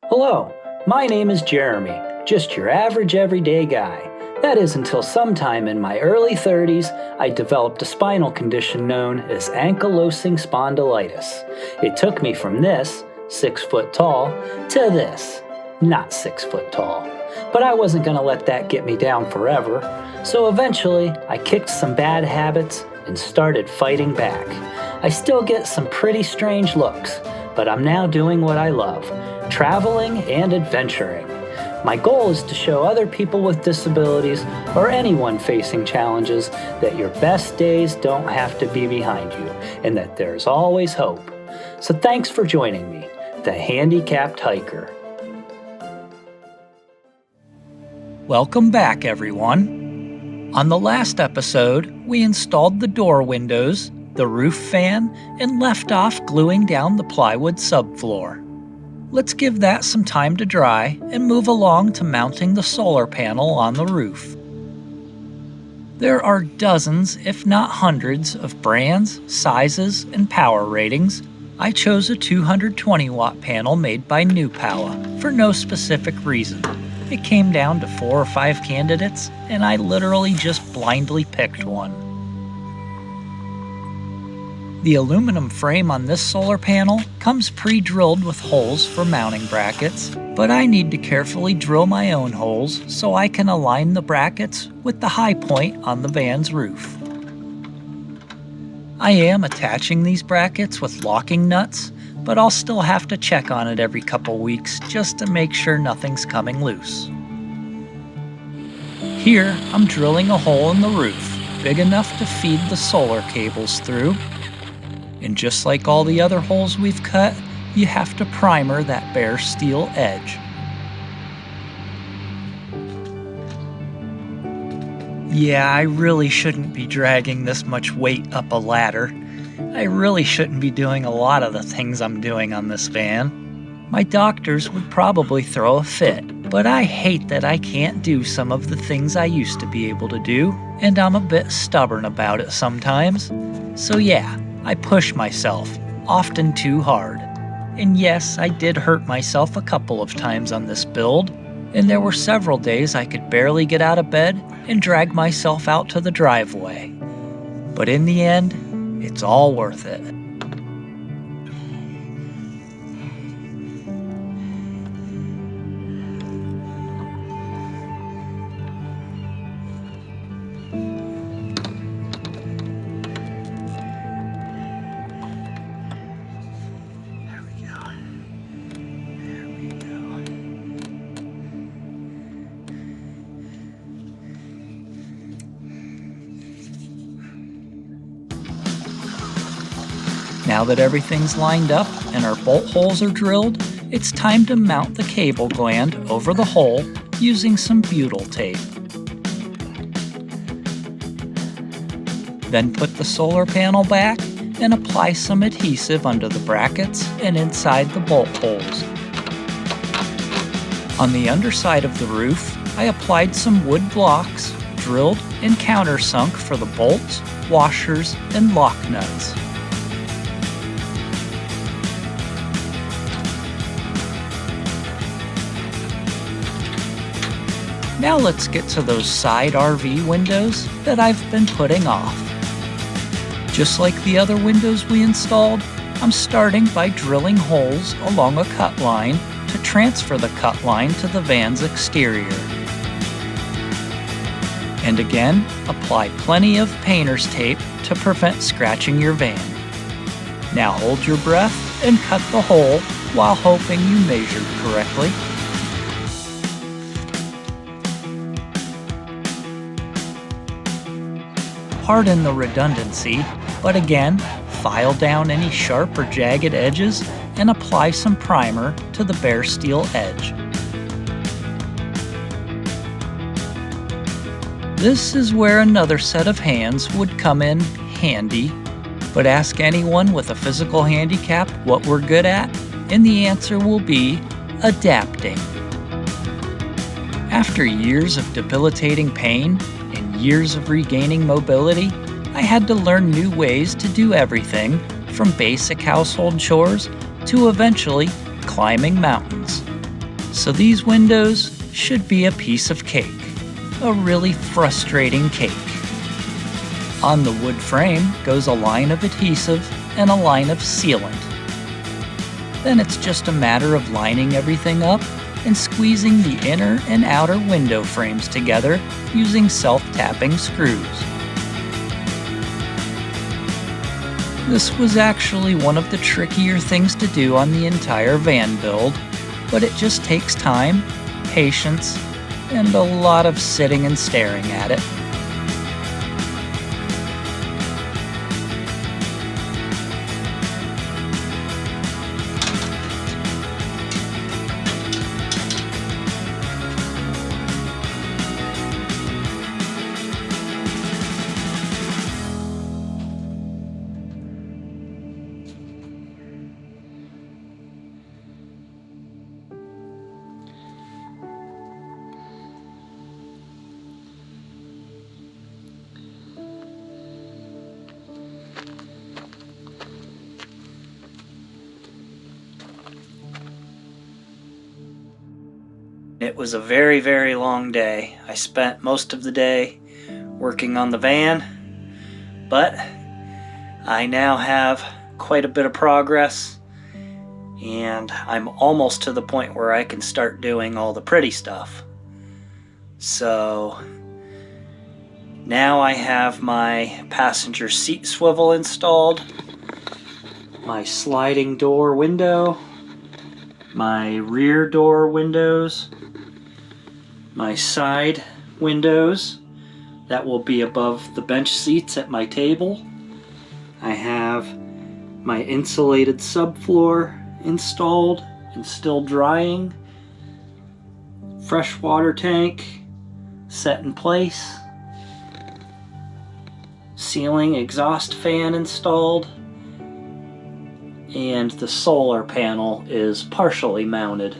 Hello, my name is Jeremy, just your average everyday guy. That is until sometime in my early 30s, I developed a spinal condition known as ankylosing spondylitis. It took me from this, 6 foot tall, to this, not 6 foot tall. But I wasn't going to let that get me down forever, so eventually I kicked some bad habits and started fighting back. I still get some pretty strange looks, but I'm now doing what I love, traveling and adventuring. My goal is to show other people with disabilities or anyone facing challenges that your best days don't have to be behind you and that there's always hope. So thanks for joining me, the Handicapped Hiker. Welcome back, everyone. On the last episode, we installed the door windows, the roof fan, and left off gluing down the plywood subfloor. Let's give that some time to dry and move along to mounting the solar panel on the roof. There are dozens, if not hundreds, of brands, sizes, and power ratings. I chose a 220-watt panel made by New Power for no specific reason. It came down to 4 or 5 candidates, and I literally just blindly picked one. The aluminum frame on this solar panel comes pre-drilled with holes for mounting brackets, but I need to carefully drill my own holes so I can align the brackets with the high point on the van's roof. I am attaching these brackets with locking nuts, but I'll still have to check on it every couple weeks just to make sure nothing's coming loose. Here, I'm drilling a hole in the roof, big enough to feed the solar cables through. And just like all the other holes we've cut, you have to primer that bare steel edge. Yeah, I really shouldn't be dragging this much weight up a ladder. I really shouldn't be doing a lot of the things I'm doing on this van. My doctors would probably throw a fit, but I hate that I can't do some of the things I used to be able to do, and I'm a bit stubborn about it sometimes. So yeah, I push myself, often too hard. And yes, I did hurt myself a couple of times on this build, and there were several days I could barely get out of bed and drag myself out to the driveway. But in the end, it's all worth it. Now that everything's lined up and our bolt holes are drilled, it's time to mount the cable gland over the hole using some butyl tape. Then put the solar panel back and apply some adhesive under the brackets and inside the bolt holes. On the underside of the roof, I applied some wood blocks, drilled and countersunk for the bolts, washers, and lock nuts. Now let's get to those side RV windows that I've been putting off. Just like the other windows we installed, I'm starting by drilling holes along a cut line to transfer the cut line to the van's exterior. And again, apply plenty of painter's tape to prevent scratching your van. Now hold your breath and cut the hole while hoping you measured correctly. Pardon the redundancy, but again, file down any sharp or jagged edges and apply some primer to the bare steel edge. This is where another set of hands would come in handy, but ask anyone with a physical handicap what we're good at, and the answer will be adapting. After years of debilitating pain, years of regaining mobility, I had to learn new ways to do everything from basic household chores to eventually climbing mountains. So these windows should be a piece of cake. A really frustrating cake. On the wood frame goes a line of adhesive and a line of sealant. Then it's just a matter of lining everything up and squeezing the inner and outer window frames together using self-tapping screws. This was actually one of the trickier things to do on the entire van build, but it just takes time, patience, and a lot of sitting and staring at it. It was a very, very long day. I spent most of the day working on the van, but I now have quite a bit of progress, and I'm almost to the point where I can start doing all the pretty stuff. So now I have my passenger seat swivel installed, my sliding door window, my rear door windows, my side windows that will be above the bench seats at my table. I have my insulated subfloor installed and still drying. Freshwater tank set in place. Ceiling exhaust fan installed. And the solar panel is partially mounted.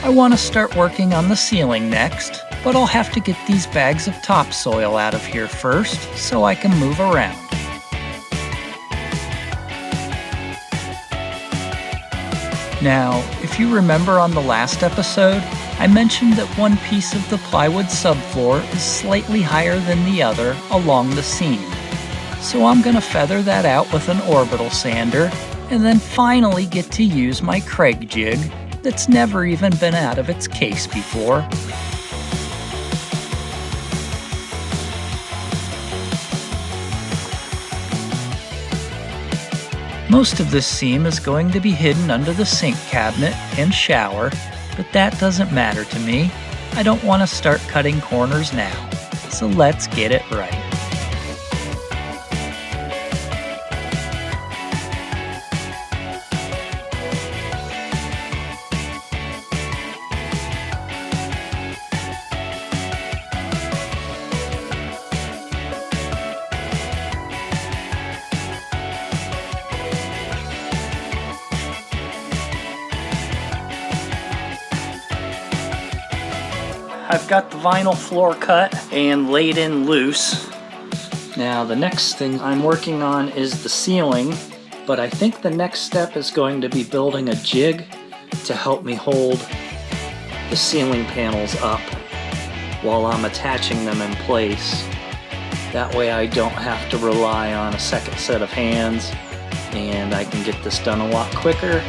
I want to start working on the ceiling next, but I'll have to get these bags of topsoil out of here first so I can move around. Now, if you remember on the last episode, I mentioned that one piece of the plywood subfloor is slightly higher than the other along the seam. So I'm going to feather that out with an orbital sander and then finally get to use my Craig jig that's never even been out of its case before. Most of this seam is going to be hidden under the sink cabinet and shower, but that doesn't matter to me. I don't want to start cutting corners now, so let's get it right. I've got the vinyl floor cut and laid in loose. Now the next thing I'm working on is the ceiling, but I think the next step is going to be building a jig to help me hold the ceiling panels up while I'm attaching them in place. That way I don't have to rely on a second set of hands and I can get this done a lot quicker.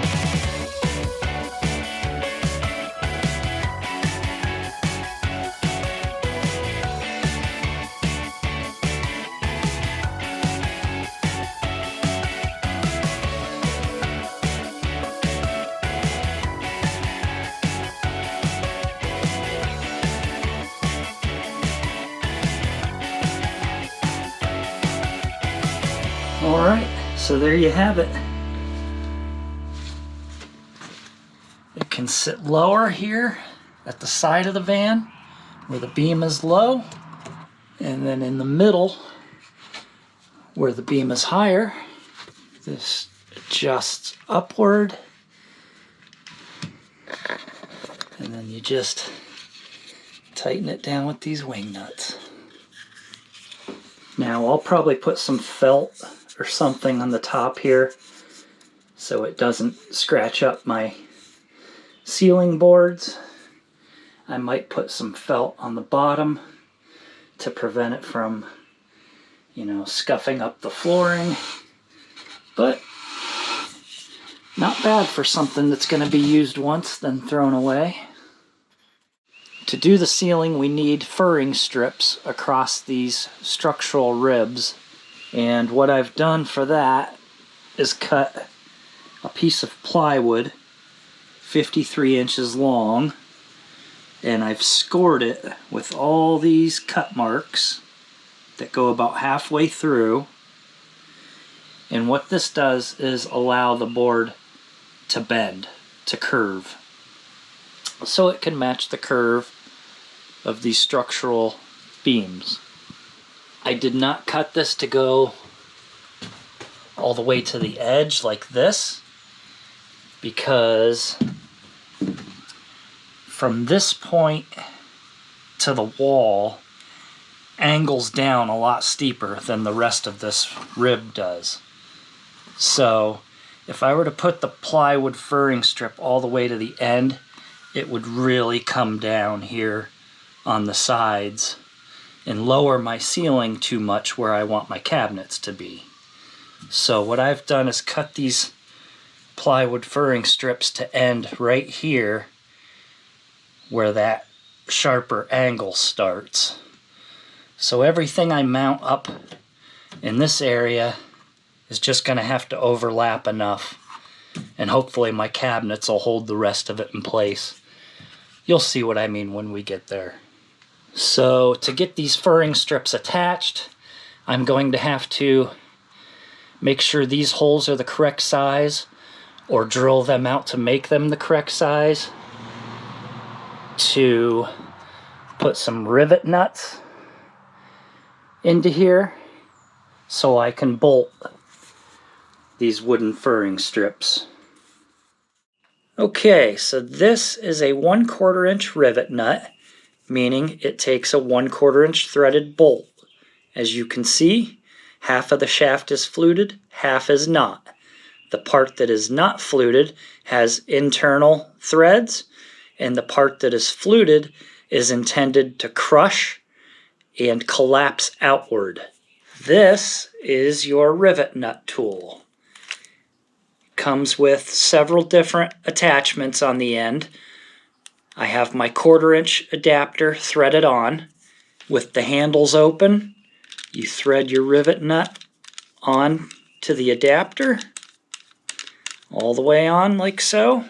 Alright, so there you have it. It can sit lower here at the side of the van where the beam is low, and then in the middle where the beam is higher, this adjusts upward, and then you just tighten it down with these wing nuts. Now I'll probably put some felt or something on the top here so it doesn't scratch up my ceiling boards. I might put some felt on the bottom to prevent it from, scuffing up the flooring. But not bad for something that's going to be used once then thrown away. To do the ceiling, we need furring strips across these structural ribs. And what I've done for that is cut a piece of plywood 53 inches long, and I've scored it with all these cut marks that go about halfway through. And what this does is allow the board to bend, to curve, so it can match the curve of these structural beams. I did not cut this to go all the way to the edge like this, because from this point to the wall angles down a lot steeper than the rest of this rib does. So if I were to put the plywood furring strip all the way to the end, it would really come down here on the sides and lower my ceiling too much where I want my cabinets to be. So what I've done is cut these plywood furring strips to end right here where that sharper angle starts. So everything I mount up in this area is just going to have to overlap enough, and hopefully my cabinets will hold the rest of it in place. You'll see what I mean when we get there. So to get these furring strips attached, I'm going to have to make sure these holes are the correct size, or drill them out to make them the correct size, to put some rivet nuts into here so I can bolt these wooden furring strips. Okay, so this is a 1/4 inch rivet nut, meaning it takes a 1/4 inch threaded bolt. As you can see, half of the shaft is fluted, half is not. The part that is not fluted has internal threads, and the part that is fluted is intended to crush and collapse outward. This is your rivet nut tool. Comes with several different attachments on the end. I have my 1/4 inch adapter threaded on. With the handles open, you thread your rivet nut on to the adapter, all the way on like so.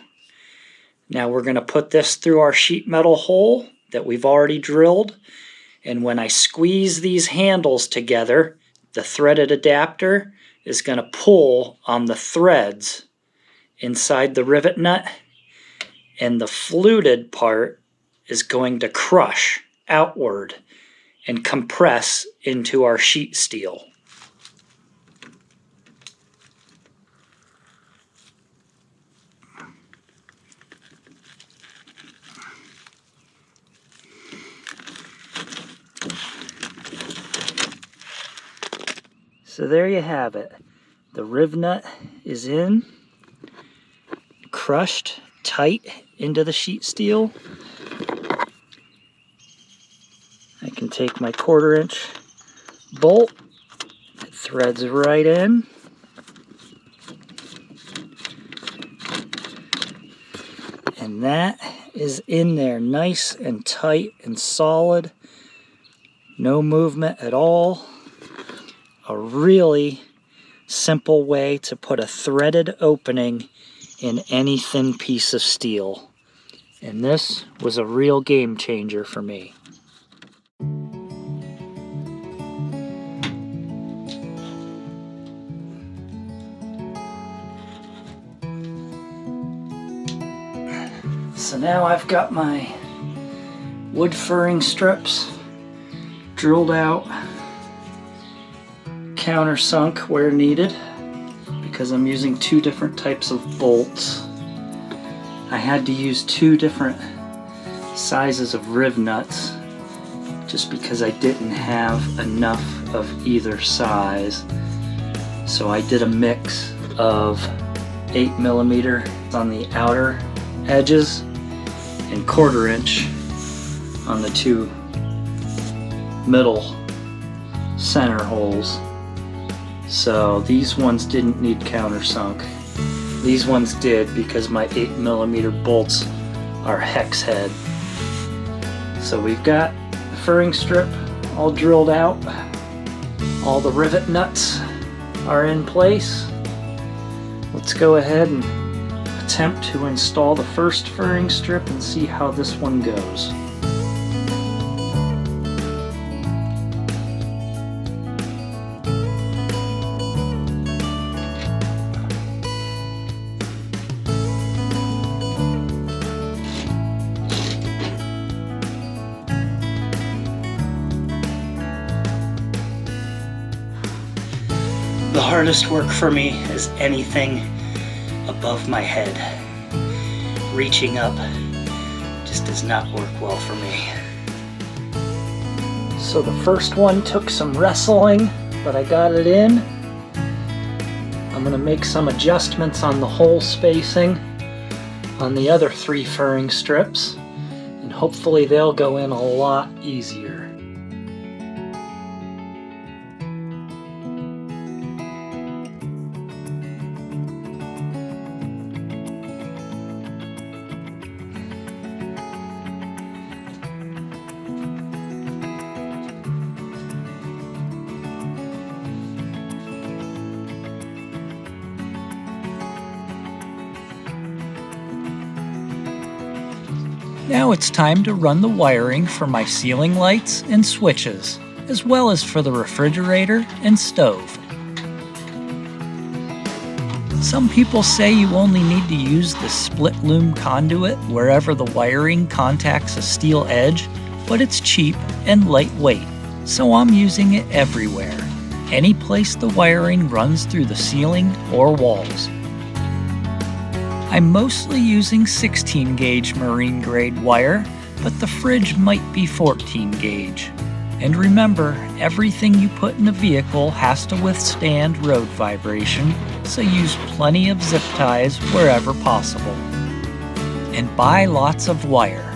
Now we're going to put this through our sheet metal hole that we've already drilled, and when I squeeze these handles together, the threaded adapter is going to pull on the threads inside the rivet nut, and the fluted part is going to crush outward and compress into our sheet steel. So there you have it. The riv nut is in, crushed tight into the sheet steel. I can take my 1/4 inch bolt, it threads right in. And that is in there nice and tight and solid. No movement at all. A really simple way to put a threaded opening in any thin piece of steel. And this was a real game changer for me. So now I've got my wood furring strips drilled out, countersunk where needed, because I'm using 2 different types of bolts. I had to use 2 different sizes of riv nuts just because I didn't have enough of either size. So I did a mix of 8mm on the outer edges and 1/4 inch on the 2 middle center holes. So these ones didn't need countersunk. These ones did because my 8mm bolts are hex head. So we've got the furring strip all drilled out. All the rivet nuts are in place. Let's go ahead and attempt to install the first furring strip and see how this one goes. The hardest work for me is anything above my head. Reaching up just does not work well for me. So the first one took some wrestling, but I got it in. I'm going to make some adjustments on the hole spacing on the other 3 furring strips, and hopefully they'll go in a lot easier. Now it's time to run the wiring for my ceiling lights and switches, as well as for the refrigerator and stove. Some people say you only need to use the split loom conduit wherever the wiring contacts a steel edge, but it's cheap and lightweight, so I'm using it everywhere, any place the wiring runs through the ceiling or walls. I'm mostly using 16 gauge marine grade wire, but the fridge might be 14 gauge. And remember, everything you put in a vehicle has to withstand road vibration, so use plenty of zip ties wherever possible. And buy lots of wire.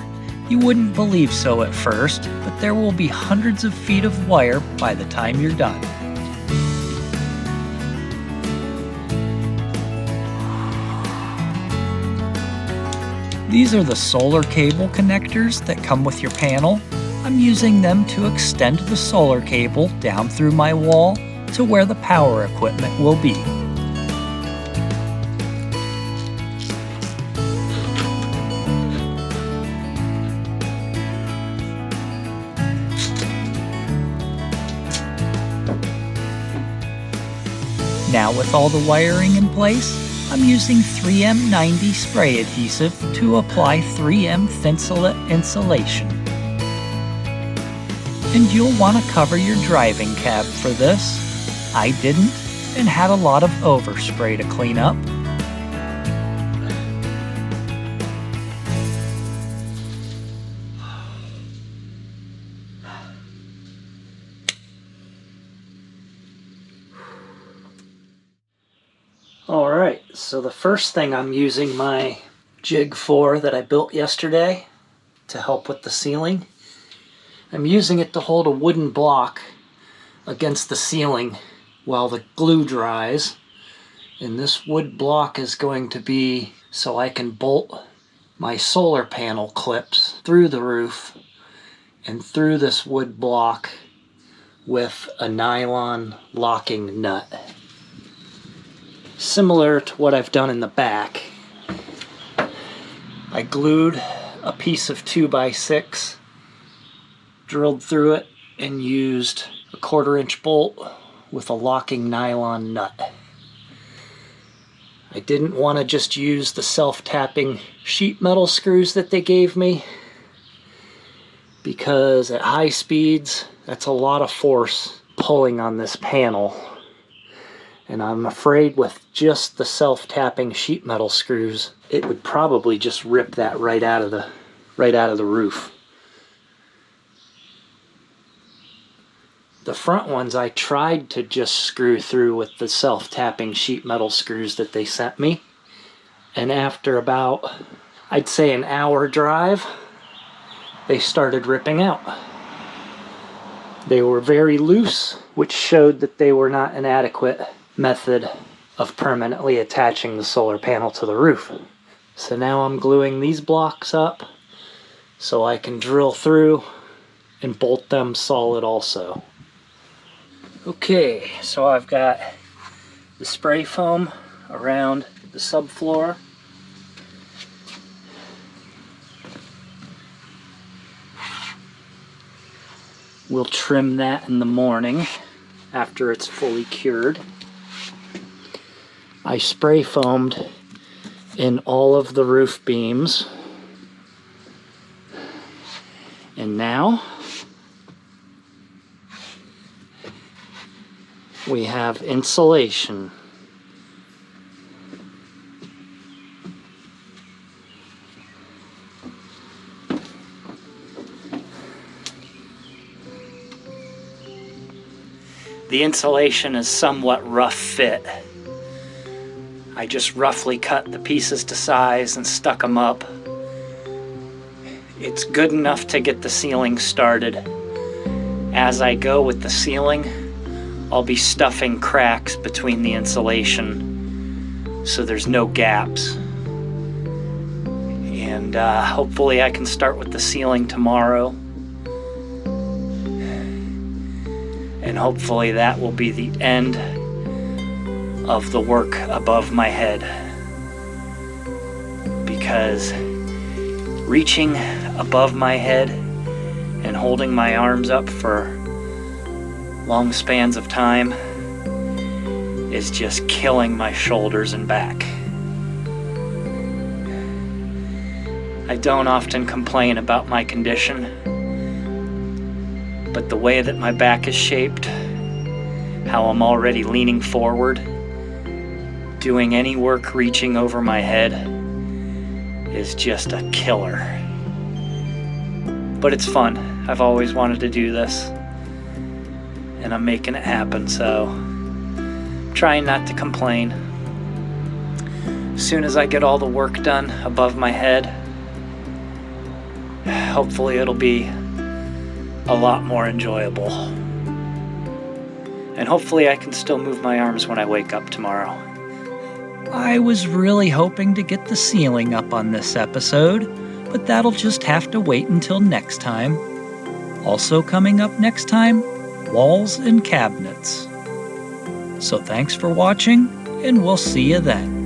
You wouldn't believe so at first, but there will be hundreds of feet of wire by the time you're done. These are the solar cable connectors that come with your panel. I'm using them to extend the solar cable down through my wall to where the power equipment will be. Now with all the wiring in place, I'm using 3M90 spray adhesive to apply 3M Thinsulate insulation. And you'll want to cover your driving cab for this. I didn't, and had a lot of overspray to clean up. Alright, so the first thing I'm using my jig for that I built yesterday to help with the ceiling. I'm using it to hold a wooden block against the ceiling while the glue dries. And this wood block is going to be so I can bolt my solar panel clips through the roof and through this wood block with a nylon locking nut. Similar to what I've done in the back. I glued a piece of 2x6, drilled through it, and used a 1/4 inch bolt with a locking nylon nut. I didn't want to just use the self-tapping sheet metal screws that they gave me, because at high speeds, that's a lot of force pulling on this panel. And I'm afraid with just the self-tapping sheet metal screws, it would probably just rip that right out of the roof. The front ones I tried to just screw through with the self-tapping sheet metal screws that they sent me. And after about, I'd say an hour drive, they started ripping out. They were very loose, which showed that they were not an adequate method of permanently attaching the solar panel to the roof. So now I'm gluing these blocks up so I can drill through and bolt them solid also. Okay, so I've got the spray foam around the subfloor. We'll trim that in the morning after it's fully cured. I spray foamed in all of the roof beams. And now we have insulation. The insulation is somewhat rough fit. I just roughly cut the pieces to size and stuck them up. It's good enough to get the ceiling started. As I go with the ceiling, I'll be stuffing cracks between the insulation so there's no gaps. And hopefully I can start with the ceiling tomorrow. And hopefully that will be the end of the work above my head. Because reaching above my head and holding my arms up for long spans of time is just killing my shoulders and back. I don't often complain about my condition, but the way that my back is shaped, how I'm already leaning forward, doing any work reaching over my head is just a killer. But it's fun. I've always wanted to do this, and I'm making it happen, so trying not to complain. As soon as I get all the work done above my head, hopefully it'll be a lot more enjoyable. And hopefully I can still move my arms when I wake up tomorrow. I was really hoping to get the ceiling up on this episode, but that'll just have to wait until next time. Also coming up next time, walls and cabinets. So thanks for watching, and we'll see you then.